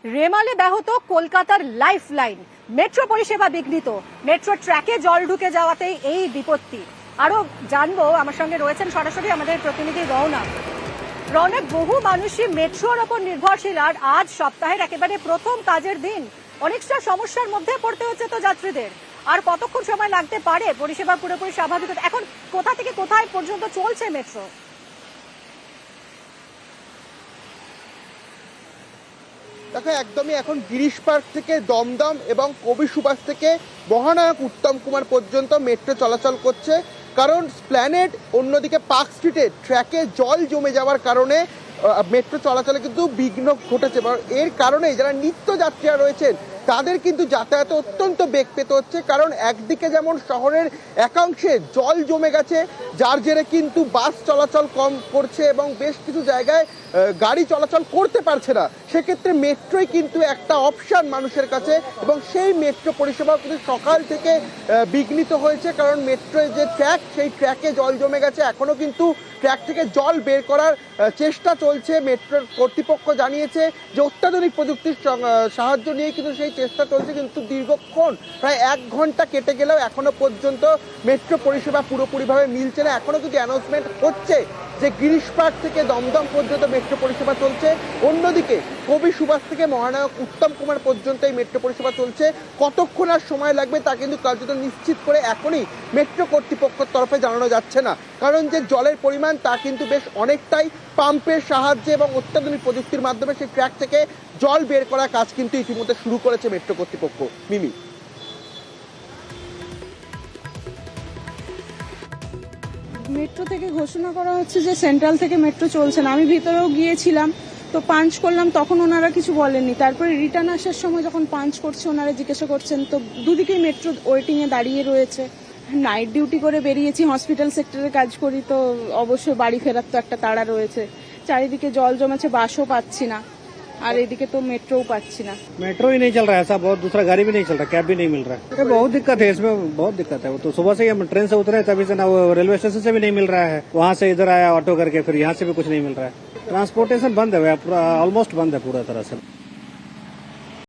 রেমালে ব্যাহত কলকাতার life line, metro পরিষেবা বিঘ্নিত, মেট্রো ট্র্যাকে জল ঢুকে যাওয়াতেই এই বিপত্তি। আরো জানবো, আমার সঙ্গে রয়েছেন সরাসরি আমাদের প্রতিনিধি রওনা। বহু মানুষই মেট্রোর ওপর নির্ভরশীল, আর আজ সপ্তাহের একেবারে প্রথম কাজের দিন। অনেকটা সমস্যার মধ্যে পড়তে হচ্ছে তো যাত্রীদের। আর কতক্ষণ সময় লাগতে পারে পরিষেবা পুরোপুরি স্বাভাবিক? এখন কোথা থেকে কোথায় পর্যন্ত চলছে মেট্রো? দেখো, একদমই এখন গিরিশ পার্ক থেকে দমদম এবং কবি সুভাষ থেকে মহানায়ক উত্তম কুমার পর্যন্ত মেট্রো চলাচল করছে। কারণ স্প্ল্যানেড, অন্যদিকে পার্ক স্ট্রিটে ট্র্যাকে জল জমে যাওয়ার কারণে মেট্রো চলাচলে কিন্তু বিঘ্ন ঘটেছে। এর কারণে যারা নিত্যযাত্রীরা রয়েছেন তাদের কিন্তু যাতায়াতে অত্যন্ত বেগ পেতে হচ্ছে। কারণ একদিকে যেমন শহরের একাংশে জল জমে গেছে, যার জেরে কিন্তু বাস চলাচল কম করছে এবং বেশ কিছু জায়গায় গাড়ি চলাচল করতে পারছে না। সেক্ষেত্রে মেট্রোই কিন্তু একটা অপশান মানুষের কাছে, এবং সেই মেট্রো পরিষেবা কিন্তু সকাল থেকে বিঘ্নিত হয়েছে। কারণ মেট্রোয় যে ট্র্যাক, সেই ট্র্যাকে জল জমে গেছে। এখনও কিন্তু ট্র্যাক থেকে জল বের করার চেষ্টা চলছে। মেট্রোর কর্তৃপক্ষ জানিয়েছে যে অত্যাধুনিক প্রযুক্তির সাহায্য নিয়ে কিন্তু সেই চেষ্টা চলছে, কিন্তু দীর্ঘক্ষণ প্রায় 1 ঘন্টা কেটে গেলেও এখনো পর্যন্ত মেট্রো পরিষেবা পুরোপুরিভাবে মিলছে না। এখনো কিন্তু অ্যানাউন্সমেন্ট হচ্ছে যে গিরিশ পার্ক থেকে দমদম পর্যন্ত মেট্রো পরিষেবা চলছে, অন্যদিকে কবি সুভাষ থেকে মহানায়ক উত্তম কুমার পর্যন্ত এই মেট্রো পরিষেবা চলছে। কতক্ষণ আর সময় লাগবে তা কিন্তু কার্যত নিশ্চিত করে এখনই মেট্রো কর্তৃপক্ষের তরফে জানানো যাচ্ছে না। কারণ যে জলের পরিমাণ তা কিন্তু বেশ অনেকটাই। পাম্পের সাহায্যে এবং অত্যাধুনিক প্রযুক্তির মাধ্যমে সেই ট্র্যাক থেকে জল বের করার কাজ কিন্তু ইতিমধ্যে শুরু করেছে মেট্রো কর্তৃপক্ষ। মিমি, মেট্রো থেকে ঘোষণা করা হচ্ছে যে সেন্ট্রাল থেকে মেট্রো চলছে না। আমি ভিতরেও গিয়েছিলাম, তো পাঞ্চ করলাম, তখন ওনারা কিছু বলেননি। তারপরে রিটার্ন আসার সময় যখন পাঞ্চ করছে, ওনারা জিজ্ঞাসা করছেন, তো দুদিকেই মেট্রো ওয়েটিংয়ে দাঁড়িয়ে রয়েছে। নাইট ডিউটি করে বেরিয়েছি, হসপিটাল সেক্টরে কাজ করি, তো অবশ্যই বাড়ি ফেরার তো একটা তাড়া রয়েছে। চারিদিকে জল জমেছে, বাসও পাচ্ছি না, আর এদিকে তো মেট্রোও পাচ্ছি না। मेट्रो ही नहीं चल रहा है ऐसा, बहुत दूसरा गाड़ी भी नहीं चल रहा, कैब भी नहीं मिल रहा है। बहुत दिक्कत है इसमें, बहुत दिक्कत है। वो तो सुबह से ही हम ट्रेन से उतरे तभी से ना, वो रेलवे स्टेशन से भी नहीं मिल रहा है, वहाँ से इधर आया ऑटो करके, फिर यहाँ से भी कुछ नहीं मिल रहा है। ट्रांसपोर्टेशन बंद है, ऑलमोस्ट बंद है पूरा तरह से।